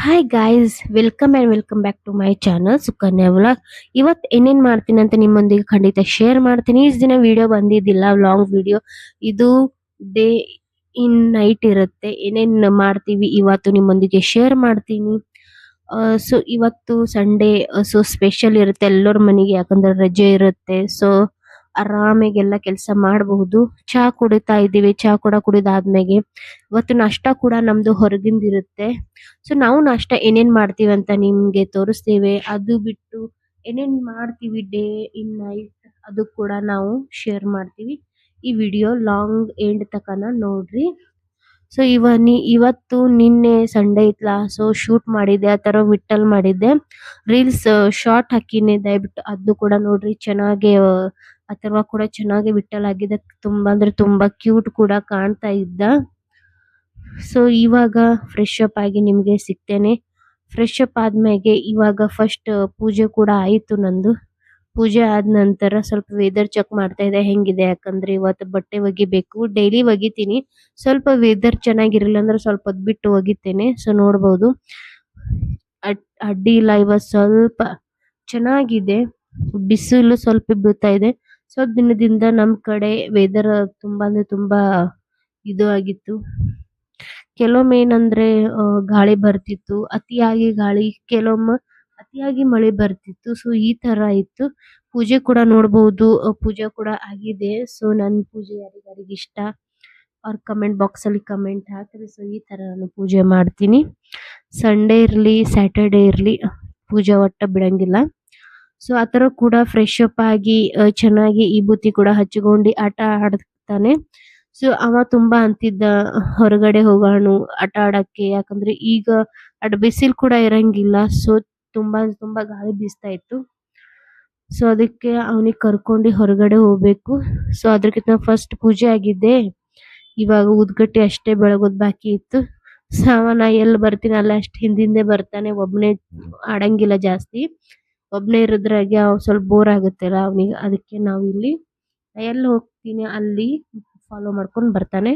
Hi guys, welcome back to my channel Sukanya vlog. ಇವತ್ತು ಏನೇನ್ ಮಾಡ್ತೀನಿ ಅಂತ ನಿಮ್ಮೊಂದಿಗೆ ಖಂಡಿತ ಶೇರ್ ಮಾಡ್ತೀನಿ. ಇಷ್ಟು ದಿನ ವಿಡಿಯೋ ಬಂದಿದ್ದಿಲ್ಲ, ಲಾಂಗ್ ವಿಡಿಯೋ. ಇದು ಡೇ ಇನ್ ನೈಟ್ ಇರುತ್ತೆ. ಏನೇನ್ ಮಾಡ್ತೀವಿ ಇವತ್ತು ನಿಮ್ಮೊಂದಿಗೆ ಶೇರ್ ಮಾಡ್ತೀನಿ. ಸೊ ಇವತ್ತು ಸಂಡೇ, ಸೊ ಸ್ಪೆಷಲ್ ಇರುತ್ತೆ ಎಲ್ಲರ ಮನೆಗೆ, ಯಾಕಂದ್ರೆ ರಜೆ ಇರುತ್ತೆ. ಸೊ ಆರಾಮಾಗೆಲ್ಲ ಕೆಲಸ ಮಾಡಬಹುದು. ಚಹಾ ಕುಡಿತಾ ಇದ್ದೀವಿ. ಚಹಾ ಕೂಡ ಕುಡಿದಾದ್ಮೇಲೆ ಇವತ್ತು ನಾಷ್ಟ ಕೂಡ ನಮ್ದು ಹೊರಗಿಂದಿರುತ್ತೆ. ಸೊ ನಾವು ನಾಷ್ಟ ಏನೇನ್ ಮಾಡ್ತೀವಿ ಅಂತ ನಿಮ್ಗೆ ತೋರಿಸ್ತೇವೆ. ಅದು ಬಿಟ್ಟು ಏನೇನ್ ಮಾಡ್ತೀವಿ ಡೇ ಇನ್ ನೈಟ್, ಅದು ಕೂಡ ನಾವು ಶೇರ್ ಮಾಡ್ತೀವಿ. ಈ ವಿಡಿಯೋ ಲಾಂಗ್ ಎಂಡ್ ತಕನ ನೋಡ್ರಿ. ಸೊ ಇವತ್ತು ನಿನ್ನೆ ಸಂಡೇ ಇತ್ಲಾ, ಸೊ ಶೂಟ್ ಮಾಡಿದ್ದೆ, ಆ ತರ ವಿಟ್ಟಲ್ ಮಾಡಿದ್ದೆ. ರೀಲ್ಸ್ ಶಾರ್ಟ್ ಹಾಕಿನಿ, ದಯವಿಟ್ಟು ಅದನ್ನು ಕೂಡ ನೋಡ್ರಿ. ಚೆನ್ನಾಗಿ ಅಥರ್ವ ಕೂಡ ಚೆನ್ನಾಗಿ ವಿಟ್ಟಲ್ ಆಗಿದೆ. ತುಂಬಾ ಅಂದ್ರೆ ತುಂಬಾ ಕ್ಯೂಟ್ ಕೂಡ ಕಾಣ್ತಾ ಇದ್ದ. ಸೊ ಇವಾಗ ಫ್ರೆಶ್ ಅಪ್ ಆಗಿ ನಿಮ್ಗೆ ಸಿಗ್ತೇನೆ. ಫ್ರೆಶ್ ಅಪ್ ಆದ್ಮೇಲೆ ಇವಾಗ ಫಸ್ಟ್ ಪೂಜೆ ಕೂಡ ಆಯ್ತು ನಂದು. ಪೂಜೆ ಆದ ನಂತರ ಸ್ವಲ್ಪ ವೆದರ್ ಚೆಕ್ ಮಾಡ್ತಾ ಇದ್ದೆ ಹೆಂಗಿದೆ, ಯಾಕಂದ್ರೆ ಇವತ್ತು ಬಟ್ಟೆ ಒಗಿಬೇಕು. ಡೈಲಿ ಒಗಿತೀನಿ, ಸ್ವಲ್ಪ ವೆದರ್ ಚೆನ್ನಾಗಿರಲಿಲ್ಲ ಅಂದ್ರೆ ಸ್ವಲ್ಪ ಹೊತ್ತು ಬಿಟ್ಟು ಒಗಿತೇನೆ. ಸೊ ನೋಡ್ಬೋದು, ಅಡ್ಡಿ ಇಲ್ಲ. ಇವತ್ತು ಸ್ವಲ್ಪ ಚೆನ್ನಾಗಿದೆ, ಬಿಸಿಲು ಸ್ವಲ್ಪ ಬೀಳ್ತಾ ಇದೆ. ಸ್ವಲ್ಪ ದಿನದಿಂದ ನಮ್ ಕಡೆ ವೆದರ್ ತುಂಬಾ ಅಂದ್ರೆ ತುಂಬಾ ಇದು ಆಗಿತ್ತು. ಕೆಲವೊಮ್ಮೆ ಏನಂದ್ರೆ ಗಾಳಿ ಬರ್ತಿತ್ತು, ಅತಿಯಾಗಿ ಗಾಳಿ, ಕೆಲವೊಮ್ಮೆ ಅತಿಯಾಗಿ ಮಳೆ ಬರ್ತಿತ್ತು. ಸೊ ಈ ತರ ಇತ್ತು. ಪೂಜೆ ಕೂಡ ನೋಡ್ಬೋದು, ಪೂಜೆ ಕೂಡ ಆಗಿದೆ. ಸೊ ನನ್ ಪೂಜೆ ಯಾರಿಗಾರಿಗೆ ಇಷ್ಟ ಅವ್ರ ಕಮೆಂಟ್ ಬಾಕ್ಸ್ ಅಲ್ಲಿ ಕಮೆಂಟ್ ಹಾಕ್ರಿ. ಸೊ ಈ ತರ ನಾನು ಪೂಜೆ ಮಾಡ್ತೀನಿ. ಸಂಡೇ ಇರ್ಲಿ ಸ್ಯಾಟರ್ಡೇ ಇರ್ಲಿ ಪೂಜೆ ಒಟ್ಟ ಬಿಡಂಗಿಲ್ಲ. ಸೊ ಆತರ ಕೂಡ ಫ್ರೆಶ್ ಅಪ್ ಆಗಿ ಚೆನ್ನಾಗಿ ಈ ಬುತ್ತಿ ಕೂಡ ಹಚ್ಚಿಕೊಂಡು ಆಟ ಆಡ್ತಾನೆ. ಸೊ ಅವ ತುಂಬಾ ಅಂತಿದ್ದ ಹೊರಗಡೆ ಹೋಗೋಣ ಆಟ ಆಡಕ್ಕೆ, ಯಾಕಂದ್ರೆ ಈಗ ಬಿಸಿಲು ಕೂಡ ಇರಂಗಿಲ್ಲ. ಸೊ ತುಂಬಾ ಗಾಳಿ ಬೀಸ್ತಾ ಇತ್ತು. ಸೊ ಅದಕ್ಕೆ ಅವನಿಗೆ ಕರ್ಕೊಂಡು ಹೊರಗಡೆ ಹೋಗ್ಬೇಕು. ಸೊ ಅದಕ್ಕಿಂತ ಫಸ್ಟ್ ಪೂಜೆ ಆಗಿದ್ದೆ, ಇವಾಗ ಉದ್ಗಟ್ಟಿ ಅಷ್ಟೇ ಬೆಳಗೋದ್ ಬಾಕಿ ಇತ್ತು. ಸೊ ನಾ ಎಲ್ಲಿ ಬರ್ತೀನಿ ಅಲ್ಲ ಅಷ್ಟು ಹಿಂದಿಂದೆ ಬರ್ತಾನೆ. ಒಬ್ನೇ ಆಡಂಗಿಲ್ಲ ಜಾಸ್ತಿ. ಒಬ್ನೇ ಇರೋದ್ರಾಗೆ ಸ್ವಲ್ಪ ಬೋರ್ ಆಗುತ್ತಲ್ಲ ಅವನಿಗೆ, ಅದಕ್ಕೆ ನಾವು ಇಲ್ಲಿ ಎಲ್ಲಿ ಹೋಗ್ತೀನಿ ಅಲ್ಲಿ ಫಾಲೋ ಮಾಡ್ಕೊಂಡು ಬರ್ತಾನೆ.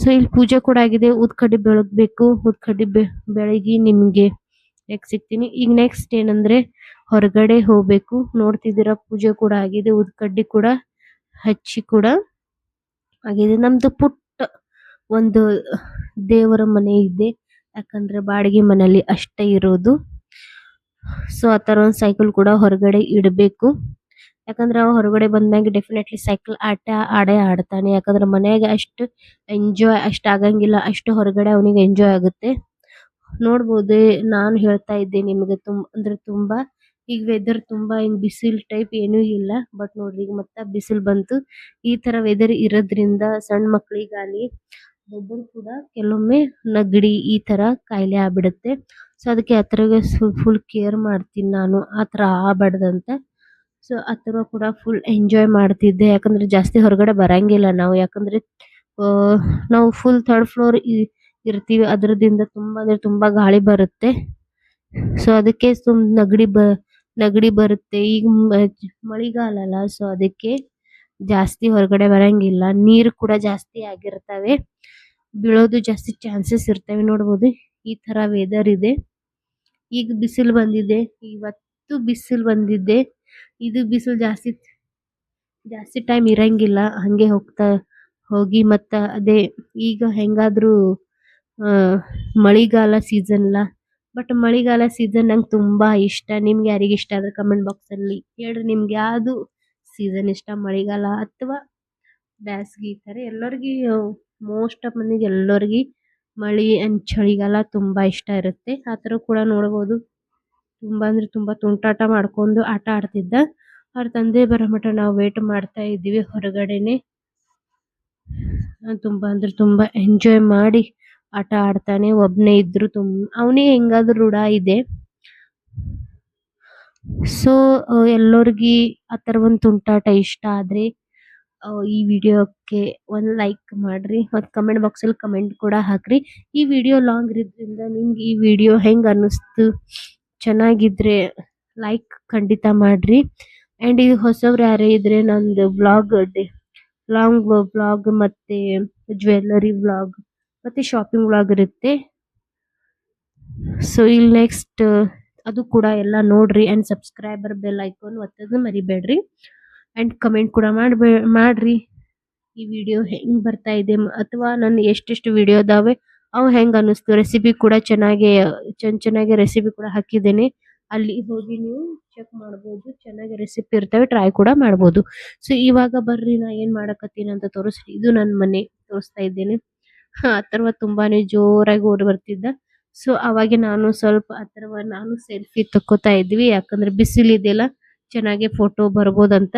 ಸೊ ಇಲ್ಲಿ ಪೂಜೆ ಕೂಡ ಆಗಿದೆ. ಊದ್ಕಡ್ಡಿ ಬೆಳಗ್ಬೇಕು. ಊದ್ಕಡ್ಡಿ ಬೆಳಗಿ ನಿಮ್ಗೆ ನೆಕ್ಸ್ಟ್ ಸಿಗ್ತೀನಿ. ಈಗ ನೆಕ್ಸ್ಟ್ ಏನಂದ್ರೆ ಹೊರಗಡೆ ಹೋಗ್ಬೇಕು. ನೋಡ್ತಿದ್ದೀರಾ, ಪೂಜೆ ಕೂಡ ಆಗಿದೆ, ಊದ್ಕಡ್ಡಿ ಕೂಡ ಹಚ್ಚಿ ಕೂಡ ಆಗಿದೆ. ನಮ್ದು ಪುಟ್ಟ ಒಂದು ದೇವರ ಮನೆ ಇದೆ, ಯಾಕಂದ್ರೆ ಬಾಡಿಗೆ ಮನೆಯಲ್ಲಿ ಅಷ್ಟೇ ಇರೋದು. ಸೊ ಆ ತರ ಒಂದು ಸೈಕಲ್ ಕೂಡ ಹೊರಗಡೆ ಇಡಬೇಕು, ಯಾಕಂದ್ರೆ ಅವ ಹೊರಗಡೆ ಬಂದಾಗ ಡೆಫಿನೆಟ್ಲಿ ಸೈಕಲ್ ಆಟ ಆಡ್ತಾನೆ. ಯಾಕಂದ್ರೆ ಮನೆಯಾಗ ಅಷ್ಟು ಎಂಜಾಯ್ ಅಷ್ಟು ಆಗಂಗಿಲ್ಲ, ಅಷ್ಟು ಹೊರಗಡೆ ಅವನಿಗೆ ಎಂಜಾಯ್ ಆಗುತ್ತೆ. ನೋಡ್ಬೋದು, ನಾನು ಹೇಳ್ತಾ ಇದ್ದೆ ನಿಮಗೆ ಅಂದ್ರೆ ತುಂಬಾ ಈಗ ವೆದರ್ ತುಂಬಾ ಹಿಂಗ್ ಬಿಸಿಲ್ ಟೈಪ್ ಏನೂ ಇಲ್ಲ. ಬಟ್ ನೋಡ್ರಿ, ಈಗ ಮತ್ತೆ ಬಿಸಿಲು ಬಂತು. ಈ ತರ ವೆದರ್ ಇರೋದ್ರಿಂದ ಸಣ್ಣ ಮಕ್ಳಿಗಾಲಿ ದೊಡ್ಡರು ಕೂಡ ಕೆಲವೊಮ್ಮೆ ನಗಡಿ ಈ ತರ ಕಾಯಿಲೆ ಆಗ್ಬಿಡುತ್ತೆ. ಸೊ ಅದಕ್ಕೆ ಆತರಗೆ ಫುಲ್ ಕೇರ್ ಮಾಡ್ತೀನಿ ನಾನು, ಆತರ ಆಗ್ಬಾರ್ದಂತ. ಸೊ ಆತರ ಕೂಡ ಫುಲ್ ಎಂಜಾಯ್ ಮಾಡ್ತಿದ್ದೆ, ಯಾಕಂದ್ರೆ ಜಾಸ್ತಿ ಹೊರಗಡೆ ಬರಂಗಿಲ್ಲ ನಾವು. ಯಾಕಂದ್ರೆ ನಾವು ಫುಲ್ ಥರ್ಡ್ ಫ್ಲೋರ್ ಇರ್ತೀವಿ, ಅದರದಿಂದ ತುಂಬಾ ಅಂದ್ರೆ ತುಂಬಾ ಗಾಳಿ ಬರುತ್ತೆ. ಸೊ ಅದಕ್ಕೆ ನಗಡಿ ಬರುತ್ತೆ. ಈಗ ಮಳಿಗಾಲ ಅಲ್ಲ, ಸೊ ಅದಕ್ಕೆ ಜಾಸ್ತಿ ಹೊರಗಡೆ ಬರಂಗಿಲ್ಲ. ನೀರು ಕೂಡ ಜಾಸ್ತಿ ಆಗಿರ್ತವೆ, ಬೀಳೋದು ಜಾಸ್ತಿ ಚಾನ್ಸಸ್ ಇರ್ತವೆ. ನೋಡ್ಬೋದು, ಈ ತರ ವೆದರ್ ಇದೆ. ಈಗ ಬಿಸಿಲು ಬಂದಿದೆ, ಇವತ್ತು ಬಿಸಿಲು ಬಂದಿದೆ. ಇದು ಬಿಸಿಲು ಜಾಸ್ತಿ ಟೈಮ್ ಇರಂಗಿಲ್ಲ, ಹಂಗೆ ಹೋಗಿ ಮತ್ತ ಅದೇ ಈಗ ಹೆಂಗಾದ್ರೂ ಮಳಿಗಾಲ ಸೀಸನ್ ಅಲ್ಲ. ಬಟ್ ಮಳಿಗಾಲ ಸೀಸನ್ ನಂಗೆ ತುಂಬಾ ಇಷ್ಟ. ನಿಮ್ಗೆ ಯಾರಿಗೆ ಇಷ್ಟ ಆದ್ರೆ ಕಮೆಂಟ್ ಬಾಕ್ಸ್ ಅಲ್ಲಿ ಹೇಳ್ರಿ, ನಿಮ್ಗೆ ಯಾವ್ದು ಸೀಸನ್ ಇಷ್ಟ, ಮಳಿಗಾಲ ಅಥವಾ ಬ್ಯಾಸ್ಗಿ? ಈ ತರ ಎಲ್ಲರಿಗೂ, ಮೋಸ್ಟ್ ಆಫ್ ಮಂದಿಗೆ ಎಲ್ಲರಿಗೂ ಮಳಿ ಅಂಡ್ ಚಳಿಗಾಲ ತುಂಬಾ ಇಷ್ಟ ಇರುತ್ತೆ. ಆ ತರ ಕೂಡ ನೋಡ್ಬೋದು. ತುಂಬಾ ಅಂದ್ರೆ ತುಂಬಾ ತುಂಟಾಟ ಮಾಡ್ಕೊಂಡು ಆಟ ಆಡ್ತಿದ್ದ. ಅವ್ರ ತಂದೆ ಬರೋ ಮಟ ನಾವು ವೇಟ್ ಮಾಡ್ತಾ ಇದ್ದೀವಿ ಹೊರಗಡೆನೆ. ತುಂಬಾ ಅಂದ್ರೆ ತುಂಬಾ ಎಂಜಾಯ್ ಮಾಡಿ ಆಟ ಆಡ್ತಾನೆ. ಒಬ್ನೇ ಇದ್ರು ಅವನಿಗೆ ಹೆಂಗಾದ್ರೂ ರೂಢ ಇದೆ. ಸೊ ಎಲ್ಲರಿಗೂ ಆ ತರ ಒಂದು ತುಂಟಾಟ ಇಷ್ಟ ಆದ್ರೆ ಈ ವಿಡಿಯೋಕ್ಕೆ ಒಂದು ಲೈಕ್ ಮಾಡ್ರಿ, ಮತ್ತು ಕಮೆಂಟ್ ಬಾಕ್ಸ್ ಅಲ್ಲಿ ಕಮೆಂಟ್ ಕೂಡ ಹಾಕ್ರಿ. ಈ ವಿಡಿಯೋ ಲಾಂಗ್ ಇರೋದ್ರಿಂದ ನಿಮ್ಗೆ ಈ ವಿಡಿಯೋ ಹೆಂಗ್ ಅನ್ನಿಸ್ತು, ಚೆನ್ನಾಗಿದ್ರೆ ಲೈಕ್ ಖಂಡಿತ ಮಾಡ್ರಿ. ಅಂಡ್ ಇದು ಹೊಸಬ್ರು ಯಾರೇ ಇದ್ರೆ ನಂದು ಲಾಂಗ್ ವ್ಲಾಗ್ ಮತ್ತೆ ಜ್ಯುವೆಲ್ಲರಿ ವ್ಲಾಗ್ ಮತ್ತೆ ಶಾಪಿಂಗ್ ವ್ಲಾಗ್ ಇರುತ್ತೆ. ಸೊ ಇಲ್ಲಿ ನೆಕ್ಸ್ಟ್ ಅದು ಕೂಡ ಎಲ್ಲ ನೋಡ್ರಿ ಅಂಡ್ ಸಬ್ಸ್ಕ್ರೈಬರ್ ಬೆಲ್ ಐಕಾನ್ ಒತ್ತೋದು ಮರಿಬೇಡ್ರಿ ಅಂಡ್ ಕಮೆಂಟ್ ಕೂಡ ಮಾಡ್ರಿ ಈ ವಿಡಿಯೋ ಹೆಂಗ್ ಬರ್ತಾ ಇದೆ ಅಥವಾ ನನ್ನ ಎಷ್ಟೆಷ್ಟು ವಿಡಿಯೋ ಅದಾವೆ ಅವು ಹೆಂಗ್ ಅನಿಸ್ತು. ರೆಸಿಪಿ ಕೂಡ ಚೆನ್ನಾಗಿ ರೆಸಿಪಿ ಕೂಡ ಹಾಕಿದ್ದೇನೆ, ಅಲ್ಲಿ ಹೋಗಿ ನೀವು ಚೆಕ್ ಮಾಡ್ಬೋದು. ಚೆನ್ನಾಗಿ ರೆಸಿಪಿ ಇರ್ತವೆ, ಟ್ರೈ ಕೂಡ ಮಾಡ್ಬೋದು. ಸೊ ಇವಾಗ ಬರ್ರಿ ನಾ ಏನ್ ಮಾಡಕತ್ತೀನಿ ಅಂತ ತೋರಿಸ್ರಿ. ಇದು ನನ್ನ ಮನೆ ತೋರಿಸ್ತಾ ಇದ್ದೇನೆ. ಅಥರ್ವ ತುಂಬಾನೇ ಜೋರಾಗಿ ಓಡಿ ಬರ್ತಿದ್ದ. ಸೊ ಅವಾಗ ನಾನು ಸ್ವಲ್ಪ ನಾನು ಸೆಲ್ಫಿ ತಕ್ಕೋತಾ ಇದ್ವಿ, ಯಾಕಂದ್ರೆ ಬಿಸಿಲಿದೆಯಲ್ಲ ಚೆನ್ನಾಗಿ ಫೋಟೋ ಬರ್ಬೋದಂತ.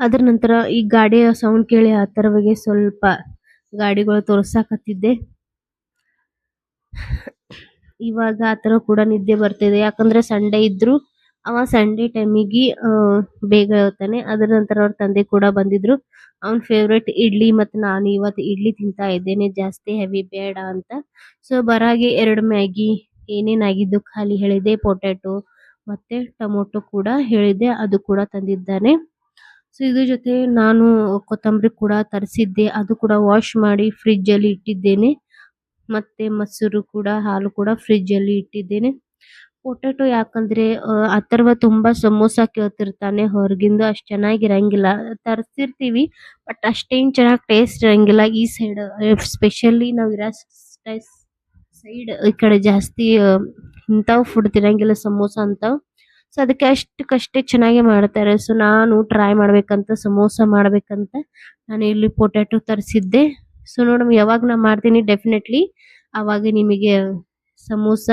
ಅದ್ರ ನಂತರ ಈ ಗಾಡಿಯ ಸೌಂಡ್ ಕೇಳಿ ಅಥರ್ವಗೆ ಸ್ವಲ್ಪ ಗಾಡಿಗಳು ತೋರ್ಸಾಕತ್ತಿದ್ದೆ. ಇವಾಗ ಆತರ ಕೂಡ ನಿದ್ದೆ ಬರ್ತಿದೆ, ಯಾಕಂದ್ರೆ ಸಂಡೇ ಇದ್ರು ಅವ ಸಂಡೇ ಟೈಮಿಗೆ ಬೇಗ ಹೇಳ್ತಾನೆ. ಅದ್ರ ನಂತರ ಅವ್ರ ತಂದೆ ಕೂಡ ಬಂದಿದ್ರು. ಅವನ್ ಫೇವ್ರೇಟ್ ಇಡ್ಲಿ, ಮತ್ತೆ ನಾನು ಇವತ್ತು ಇಡ್ಲಿ ತಿಂತಾ ಇದ್ದೇನೆ, ಜಾಸ್ತಿ ಹೆವಿ ಬೇಡ ಅಂತ. ಸೊ ಬರಾಗೆ 2 ಮ್ಯಾಗಿ ಏನೇನಾಗಿದ್ದು ಖಾಲಿ ಹೇಳಿದೆ, ಪೊಟ್ಯಾಟೊ ಮತ್ತೆ ಟೊಮೊಟೊ ಕೂಡ ಹೇಳಿದೆ, ಅದು ಕೂಡ ತಂದಿದ್ದಾನೆ. ಸೊ ಇದ್ರ ಜೊತೆ ನಾನು ಕೊತ್ತಂಬರಿ ಕೂಡ ತರಿಸಿದ್ದೆ, ಅದು ಕೂಡ ವಾಶ್ ಮಾಡಿ ಫ್ರಿಜ್ ಅಲ್ಲಿ ಇಟ್ಟಿದ್ದೇನೆ. ಮತ್ತೆ ಮೊಸರು ಕೂಡ, ಹಾಲು ಕೂಡ ಫ್ರಿಜ್ ಅಲ್ಲಿ ಇಟ್ಟಿದ್ದೇನೆ. ಪೊಟ್ಯಾಟೊ ಯಾಕಂದ್ರೆ ಅಥರ್ವ ತುಂಬಾ ಸಮೋಸ ಕೇಳ್ತಿರ್ತಾನೆ, ಹೊರಗಿಂದ ಅಷ್ಟ್ ಚೆನ್ನಾಗಿರಂಗಿಲ್ಲ. ತರಿಸಿರ್ತೀವಿ ಬಟ್ ಅಷ್ಟೇನ್ ಚೆನ್ನಾಗಿ ಟೇಸ್ಟ್ ಇರಂಗಿಲ್ಲ. ಈ ಸೈಡ್ ಸ್ಪೆಷಲಿ ನಾವ್ ಇರೋ ಸೈಡ್ ಈ ಕಡೆ ಜಾಸ್ತಿ ಇಂಥವ್ ಫುಡ್ ತಿನ್ನಂಗಿಲ್ಲ, ಸಮೋಸ ಅಂತಾವ್. ಸೊ ಅದಕ್ಕೆ ಅಷ್ಟಕ್ಕಷ್ಟೇ ಚೆನ್ನಾಗಿ ಮಾಡ್ತಾರೆ. ಸೊ ನಾನು ಟ್ರೈ ಮಾಡ್ಬೇಕಂತ, ಸಮೋಸ ಮಾಡ್ಬೇಕಂತ ನಾನು ಇಲ್ಲಿ ಪೊಟ್ಯಾಟೊ ತರಿಸಿದ್ದೆ. ಸೊ ನೋಡಮ್ ಯಾವಾಗ ನಾ ಮಾಡ್ತೀನಿ, ಡೆಫಿನೆಟ್ಲಿ ಅವಾಗ ನಿಮಗೆ ಸಮೋಸ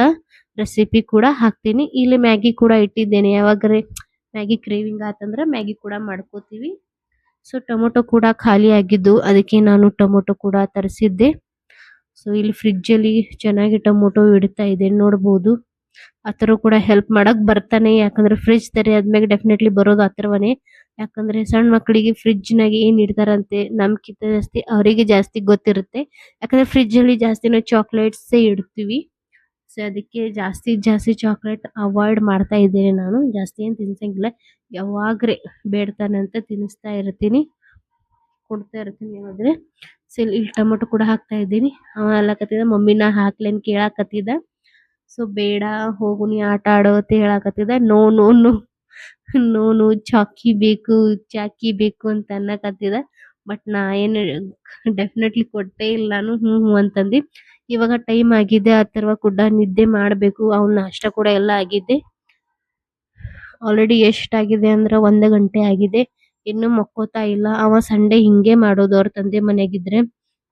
ರೆಸಿಪಿ ಕೂಡ ಹಾಕ್ತೀನಿ. ಇಲ್ಲಿ ಮ್ಯಾಗಿ ಕೂಡ ಇಟ್ಟಿದ್ದೇನೆ, ಯಾವಾಗ್ರೆ ಮ್ಯಾಗಿ ಕ್ರೇವಿಂಗ್ ಆತಂದ್ರೆ ಮ್ಯಾಗಿ ಕೂಡ ಮಾಡ್ಕೋತೀವಿ. ಸೊ ಟೊಮೊಟೊ ಕೂಡ ಖಾಲಿ ಆಗಿದ್ದು, ಅದಕ್ಕೆ ನಾನು ಟೊಮೊಟೊ ಕೂಡ ತರಿಸಿದ್ದೆ. ಸೊ ಇಲ್ಲಿ ಫ್ರಿಜ್ ಅಲ್ಲಿ ಚೆನ್ನಾಗಿ ಟೊಮೊಟೊ ಇಡ್ತಾ ಇದೆ, ನೋಡ್ಬೋದು. ಆತರ ಕೂಡ ಹೆಲ್ಪ್ ಮಾಡಕ್ ಬರ್ತಾನೆ, ಯಾಕಂದ್ರೆ ಫ್ರಿಜ್ ತೆರೆಯಾದ್ಮೇಲೆ ಡೆಫಿನೆಟ್ಲಿ ಬರೋದು ಅಥರ್ವನೇ. ಯಾಕಂದ್ರೆ ಸಣ್ಣ ಮಕ್ಕಳಿಗೆ ಫ್ರಿಜ್ ನಾಗ ಏನ್ ಇಡ್ತಾರಂತೆ ನಮ್ಕಿಂತ ಜಾಸ್ತಿ ಅವರಿಗೆ ಜಾಸ್ತಿ ಗೊತ್ತಿರುತ್ತೆ. ಯಾಕಂದ್ರೆ ಫ್ರಿಜ್ ಅಲ್ಲಿ ಜಾಸ್ತಿ ನಾವು ಚಾಕ್ಲೇಟ್ಸ್ ಇಡ್ತೀವಿ. ಸೊ ಅದಕ್ಕೆ ಜಾಸ್ತಿ ಚಾಕ್ಲೇಟ್ ಅವಾಯ್ಡ್ ಮಾಡ್ತಾ ಇದ್ದೇನೆ ನಾನು. ಜಾಸ್ತಿ ಏನ್ ತಿನ್ಸಂಗಿಲ್ಲ, ಯಾವಾಗ್ರೆ ಬೇಡ್ತಾನೆ ಅಂತ ತಿನ್ನಿಸ್ತಾ ಇರ್ತೀನಿ, ಕೊಡ್ತಾ ಇರ್ತೀನಿ ಯಾವಾಗ್ರೆ. ಸೊ ಇಲ್ಲಿ ಟೊಮೊಟೊ ಕೂಡ ಹಾಕ್ತಾ ಇದ್ದೀನಿ. ಅವ ಅಲ್ಲಕತ್ತಿದ ಮಮ್ಮಿನ ಹಾಕ್ಲೇನ್ ಕೇಳಾಕತ್ತಿದ. ಸೊ ಬೇಡ ಹೋಗು ನೀ ಆಟ ಆಡು ಅಂತ ಹೇಳಾಕತ್ತಿದ. No no no no no ಚಾಕಿ ಬೇಕು ಅಂತ ಅನ್ನಕತ್ತಿದ. ಬಟ್ ನಾ ಏನು ಡೆಫಿನೆಟ್ಲಿ ಕೊಟ್ಟೇ ಇಲ್ಲ, ನಾನು ಹ್ಞೂ ಅಂತಂದಿ. ಇವಾಗ ಟೈಮ್ ಆಗಿದೆ, ಅಥರ್ವ ಕೂಡ ನಿದ್ದೆ ಮಾಡ್ಬೇಕು. ಅವ್ನ ನಾಷ್ಟ ಕೂಡ ಎಲ್ಲ ಆಗಿದೆ. ಆಲ್ರೆಡಿ ಎಷ್ಟಾಗಿದೆ ಅಂದ್ರೆ 1 ಗಂಟೆ ಆಗಿದೆ, ಇನ್ನು ಮಕ್ಕೋತಾ ಇಲ್ಲ. ಅವ ಸಂಡೇ ಹಿಂಗೆ ಮಾಡೋದು, ಅವ್ರ ತಂದೆ ಮನೆಗಿದ್ರೆ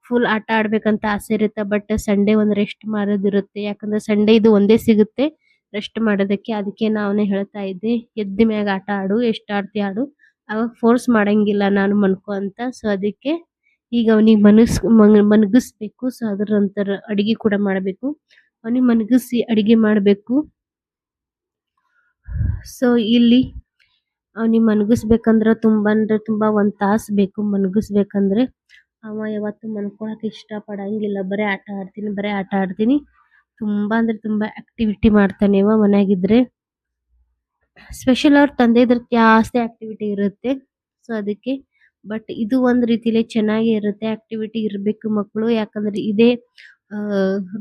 ಫುಲ್ ಆಟ ಆಡ್ಬೇಕಂತ ಆಸೆ ಇರುತ್ತೆ. ಬಟ್ ಸಂಡೇ ಒಂದ್ ರೆಸ್ಟ್ ಮಾಡೋದಿರುತ್ತೆ, ಯಾಕಂದ್ರೆ ಸಂಡೇ ಇದು ಒಂದೇ ಸಿಗುತ್ತೆ ರೆಸ್ಟ್ ಮಾಡೋದಕ್ಕೆ. ಅದಕ್ಕೆ ನಾವನೇ ಹೇಳ್ತಾ ಇದ್ದೆ, ಎದ್ದ ಮ್ಯಾಗ ಆಟ ಆಡು, ಎಷ್ಟ್ ಆಡ್ತಿ ಆಡು, ಅವಾಗ ಫೋರ್ಸ್ ಮಾಡಂಗಿಲ್ಲ ನಾನು ಮನ್ಕೋ ಅಂತ. ಸೊ ಅದಕ್ಕೆ ಈಗ ಅವನಿಗೆ ಮನಗಿಸ್ಬೇಕು. ಸೊ ಅದ್ರ ನಂತರ ಅಡಿಗೆ ಕೂಡ ಮಾಡ್ಬೇಕು, ಅವನಿಗೆ ಮನಗಿಸಿ ಅಡಿಗೆ ಮಾಡ್ಬೇಕು. ಸೊ ಇಲ್ಲಿ ಅವ್ನಿಗೆ ಮನಗಿಸ್ಬೇಕಂದ್ರ ತುಂಬಾ ಅಂದ್ರೆ ತುಂಬಾ 1 ತಾಸು ಬೇಕು ಮನಗಿಸ್ಬೇಕಂದ್ರೆ. ಅವ ಯಾವತ್ತು ಮನ್ಕೊಳಕ್ ಇಷ್ಟ ಪಡಂಗಿಲ್ಲ, ಬರೀ ಆಟ ಆಡ್ತೀನಿ. ತುಂಬಾ ಅಂದ್ರೆ ತುಂಬಾ ಆಕ್ಟಿವಿಟಿ ಮಾಡ್ತಾನೆ ಇವ ಮನ್ಯಾಗಿದ್ರೆ. ಸ್ಪೆಷಲ್ ಅವ್ರ ತಂದೆ ಇದ್ರೆ ಜಾಸ್ತಿ ಆಕ್ಟಿವಿಟಿ ಇರುತ್ತೆ. ಸೊ ಅದಕ್ಕೆ ಬಟ್ ಇದು ಒಂದ್ ರೀತಿಲಿ ಚೆನ್ನಾಗಿ ಇರುತ್ತೆ, ಆಕ್ಟಿವಿಟಿ ಇರ್ಬೇಕು ಮಕ್ಕಳು. ಯಾಕಂದ್ರೆ ಇದೇ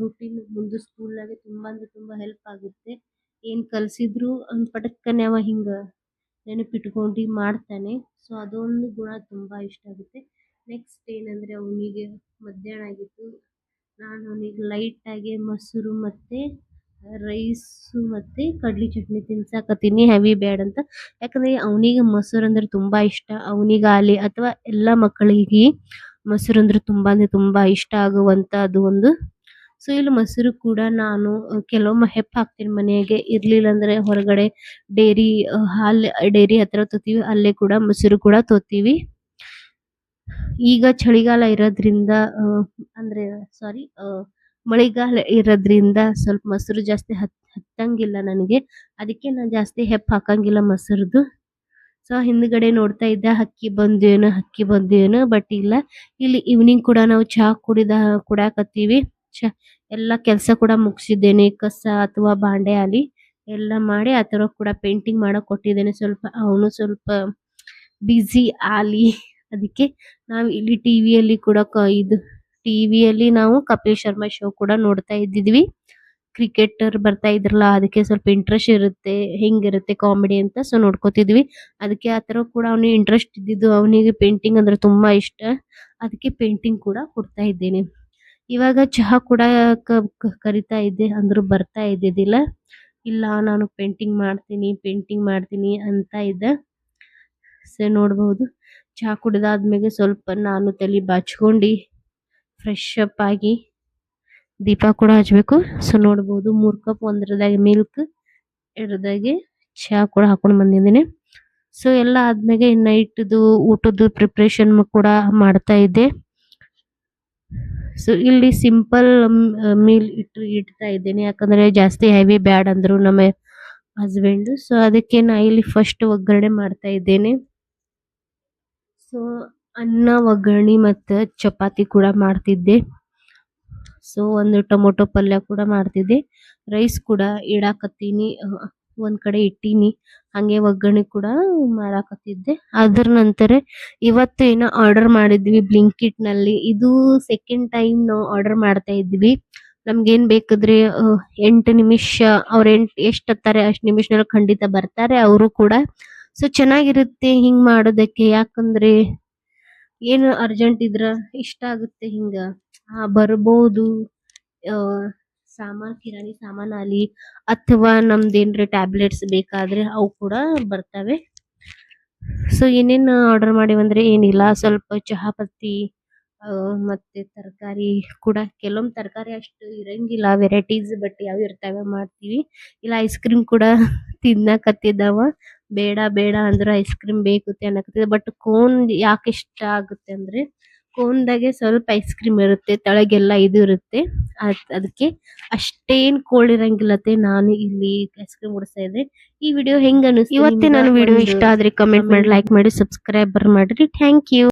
ರೂಟೀನ್ ಮುಂದೆ ಸ್ಕೂಲ್ ನಾಗೆ ತುಂಬಾ ಅಂದ್ರೆ ತುಂಬಾ ಹೆಲ್ಪ್ ಆಗುತ್ತೆ. ಏನ್ ಕಲ್ಸಿದ್ರು ಪಟಕ್ಕನೆ ಅವ ಹಿಂಗ ನೆನಪಿಟ್ಕೊಂಡು ಮಾಡ್ತಾನೆ. ಸೊ ಅದೊಂದು ಗುಣ ತುಂಬಾ ಇಷ್ಟ ಆಗುತ್ತೆ. ನೆಕ್ಸ್ಟ್ ಏನಂದ್ರೆ ಅವನಿಗೆ ಮಧ್ಯಾಹ್ನ ಆಗಿತ್ತು, ನಾನು ಅವನಿಗೆ ಲೈಟ್ ಆಗಿ ಮೊಸರು ಮತ್ತೆ ರೈಸ್ ಮತ್ತೆ ಕಡ್ಲಿ ಚಟ್ನಿ ತಿನ್ಸಾಕತ್ತೀನಿ, ಹೆವಿ ಬೇಡ ಅಂತ. ಯಾಕಂದ್ರೆ ಅವನಿಗೆ ಮೊಸರು ಅಂದ್ರೆ ತುಂಬಾ ಇಷ್ಟ, ಅವನಿಗಾಲಿ ಅಥವಾ ಎಲ್ಲಾ ಮಕ್ಕಳಿಗೆ ಮೊಸರು ಅಂದ್ರೆ ತುಂಬಾ ಇಷ್ಟ ಆಗುವಂತ ಅದು ಒಂದು. ಸೊ ಇಲ್ಲಿ ಮೊಸರು ಕೂಡ ನಾನು ಕೆಲವೊಮ್ಮೆ ಹೆಪ್ಪ ಹಾಕ್ತೀನಿ ಮನೆಗೆ, ಇರ್ಲಿಲ್ಲ ಅಂದ್ರೆ ಹೊರಗಡೆ ಡೈರಿ ಹತ್ರ ತೋತೀವಿ, ಅಲ್ಲೇ ಕೂಡ ಮೊಸರು ಕೂಡ ತೋತೀವಿ. ಈಗ ಚಳಿಗಾಲ ಇರೋದ್ರಿಂದ ಅಂದ್ರೆ ಸಾರಿ ಮಳೆಗಾಲ ಇರೋದ್ರಿಂದ ಸ್ವಲ್ಪ ಮೊಸರು ಜಾಸ್ತಿ ಹತ್ತಂಗಿಲ್ಲ ನನಗೆ, ಅದಕ್ಕೆ ನಾನು ಜಾಸ್ತಿ ಹೆಪ್ಪ ಹಾಕಂಗಿಲ್ಲ ಮೊಸರುದು. ಸೊ ಹಿಂದ್ಗಡೆ ನೋಡ್ತಾ ಇದ್ದೆ ಹಕ್ಕಿ ಬಂದೇನು ಬಟ್ ಇಲ್ಲ. ಇಲ್ಲಿ ಈವ್ನಿಂಗ್ ಕೂಡ ನಾವು ಚಹಾ ಕುಡಿಯಾಕತ್ತೀವಿ. ಎಲ್ಲ ಕೆಲಸ ಕೂಡ ಮುಗಿಸಿದ್ದೇನೆ, ಕಸ ಅಥವಾ ಬಾಂಡೆ ಆಲಿ ಎಲ್ಲ ಮಾಡಿ ಆ ತರ ಕೂಡ ಪೇಂಟಿಂಗ್ ಮಾಡಕ್ ಕೊಟ್ಟಿದ್ದೇನೆ. ಸ್ವಲ್ಪ ಅವನು ಸ್ವಲ್ಪ ಬಿಸಿ ಆಲಿ, ಅದಕ್ಕೆ ನಾವು ಇಲ್ಲಿ ಟಿವಿಯಲ್ಲಿ ನಾವು ಕಪಿಲ್ ಶರ್ಮಾ ಶೋ ಕೂಡ ನೋಡ್ತಾ ಇದ್ದಿದ್ವಿ. ಕ್ರಿಕೆಟರ್ ಬರ್ತಾ ಇದ್ರಲ್ಲ ಅದಕ್ಕೆ ಸ್ವಲ್ಪ ಇಂಟ್ರೆಸ್ಟ್ ಇರುತ್ತೆ ಹೆಂಗಿರುತ್ತೆ ಕಾಮಿಡಿ ಅಂತ ಸೊ ನೋಡ್ಕೋತಿದ್ವಿ ಅದಕ್ಕೆ ಆತರ ಕೂಡ ಅವನಿಗೆ ಇಂಟ್ರೆಸ್ಟ್ ಇದ್ದಿದ್ದು ಅವನಿಗೆ ಪೇಂಟಿಂಗ್ ಅಂದ್ರೆ ತುಂಬಾ ಇಷ್ಟ ಅದಕ್ಕೆ ಪೇಂಟಿಂಗ್ ಕೂಡ ಕೊಡ್ತಾ ಇದ್ದೇನೆ ಇವಾಗ ಚಹಾ ಕೂಡ ಕರಿತಾ ಇದ್ದೆ ಅಂದ್ರೂ ಬರ್ತಾ ಇದ್ದಿದ್ದಿಲ್ಲ ಇಲ್ಲ ನಾನು ಪೇಂಟಿಂಗ್ ಮಾಡ್ತೀನಿ ಅಂತ ಇದ್ದ ಸೊ ನೋಡ್ಬಹುದು ಚಹಾ ಕುಡಿದಾದ್ಮೇಲೆ ಸ್ವಲ್ಪ ನಾನು ತಲೆ ಬಾಚ್ಕೊಂಡು ಫ್ರೆಶ್ ಅಪ್ ಆಗಿ ದೀಪ ಕೂಡ ಹಚ್ಬೇಕು ಸೊ ನೋಡ್ಬೋದು 3 ಕಪ್ ಒಂದ್ರದಾಗೆ ಮಿಲ್ಕ್ ಎರಡದಾಗೆ ಚಹಾ ಕೂಡ ಹಾಕೊಂಡು ಬಂದಿದ್ದೀನಿ ಸೊ ಎಲ್ಲ ಆದ್ಮೇಲೆ ನೈಟ್ದು ಊಟದ ಪ್ರಿಪರೇಷನ್ ಕೂಡ ಮಾಡ್ತಾ ಇದ್ದೆ ಸೊ ಇಲ್ಲಿ ಸಿಂಪಲ್ ಮೀಲ್ ಇಡ್ತಾ ಇದ್ದೇನೆ ಯಾಕಂದ್ರೆ ಜಾಸ್ತಿ ಹೆವಿ ಬ್ಯಾಡ್ ಅಂದ್ರು ನಮ್ಮ ಹಸ್ಬೆಂಡ್ ಸೊ ಅದಕ್ಕೆ ನಾ ಇಲ್ಲಿ ಫಸ್ಟ್ ಒಗ್ಗರಣೆ ಮಾಡ್ತಾ ಇದ್ದೇನೆ ಸೊ ಅನ್ನ ಒಗ್ಗರಣೆ ಮತ್ತೆ ಚಪಾತಿ ಕೂಡ ಮಾಡ್ತಿದ್ದೆ ಸೊ ಒಂದು ಟೊಮೊಟೊ ಪಲ್ಯ ಕೂಡ ಮಾಡ್ತಿದ್ದೆ ರೈಸ್ ಕೂಡ ಇಡಾಕತ್ತೀನಿ ಒಂದ್ ಕಡೆ ಇಟ್ಟೀನಿ ಹಂಗೆ ಒಗ್ಗರಣೆ ಕೂಡ ಮಾಡಾಕತ್ತಿದ್ದೆ ಅದ್ರ ನಂತರ ಇವತ್ತು ಏನೋ ಆರ್ಡರ್ ಮಾಡಿದ್ವಿ ಬ್ಲಿಂಕಿಟ್ ನಲ್ಲಿ ಇದು ಸೆಕೆಂಡ್ ಟೈಮ್ ನಾವು ಆರ್ಡರ್ ಮಾಡ್ತಾ ಇದ್ವಿ ನಮ್ಗೇನ್ ಬೇಕಾದ್ರೆ 8 ನಿಮಿಷ ಅವ್ರ ಎಷ್ಟ್ ಹತ್ತಾರೆ ಅಷ್ಟ್ ನಿಮಿಷದಲ್ಲಿ ಖಂಡಿತ ಬರ್ತಾರೆ ಅವರು ಕೂಡ ಸೊ ಚೆನ್ನಾಗಿರುತ್ತೆ ಹಿಂಗ್ ಮಾಡೋದಕ್ಕೆ ಯಾಕಂದ್ರೆ ಏನು ಅರ್ಜೆಂಟ್ ಇದ್ರ ಇಷ್ಟ ಆಗುತ್ತೆ ಹಿಂಗ ಬರ್ಬೋದು ಕಿರಾಣಿ ಸಾಮಾನ್ ಅಲ್ಲಿ ಅಥವಾ ನಮ್ದೇನ್ರೆ ಟ್ಯಾಬ್ಲೆಟ್ಸ್ ಬೇಕಾದ್ರೆ ಅವು ಕೂಡ ಬರ್ತವೆ ಸೊ ಏನೇನ್ ಆರ್ಡರ್ ಮಾಡಿವಂದ್ರೆ ಏನಿಲ್ಲ ಸ್ವಲ್ಪ ಚಹಾ ಪತ್ತಿ ಮತ್ತೆ ತರಕಾರಿ ಕೂಡ ಕೆಲವೊಂದ್ ತರಕಾರಿ ಅಷ್ಟು ಇರಂಗಿಲ್ಲ ವೆರೈಟೀಸ್ ಬಟ್ ಯಾವ ಇರ್ತಾವೆ ಮಾಡ್ತೀವಿ ಇಲ್ಲ ಐಸ್ ಕ್ರೀಮ್ ಕೂಡ ತಿನ್ನಕತ್ತಿದ್ದಾವ ಬೇಡ ಬೇಡ ಅಂದ್ರೆ ಐಸ್ ಕ್ರೀಮ್ ಬೇಕು ಅನ್ನಕತ್ತಿದ ಬಟ್ ಕೋನ್ ಯಾಕೆ ಇಷ್ಟ ಆಗುತ್ತೆ ಅಂದ್ರೆ ಕೋನ್ದಾಗೆ ಸ್ವಲ್ಪ ಐಸ್ ಕ್ರೀಮ್ ಇರುತ್ತೆ ತಳಗೆಲ್ಲ ಇದು ಇರುತ್ತೆ ಅದಕ್ಕೆ ಅಷ್ಟೇನ್ ಕೋಲ್ಡ್ ಇರಂಗಿಲ್ಲತೆ ನಾನು ಇಲ್ಲಿ ಐಸ್ ಕ್ರೀಮ್ ಓಡಿಸ್ತಾ ಇದ್ದೆ ಈ ವಿಡಿಯೋ ಹೆಂಗ ಅನಿಸ್ತು ಇವತ್ತೇ ನಾನು ವಿಡಿಯೋ ಇಷ್ಟ ಆದ್ರೆ ಕಮೆಂಟ್ ಮಾಡಿ ಲೈಕ್ ಮಾಡಿ ಸಬ್ಸ್ಕ್ರೈಬರ್ ಮಾಡ್ರಿ ಥ್ಯಾಂಕ್ ಯು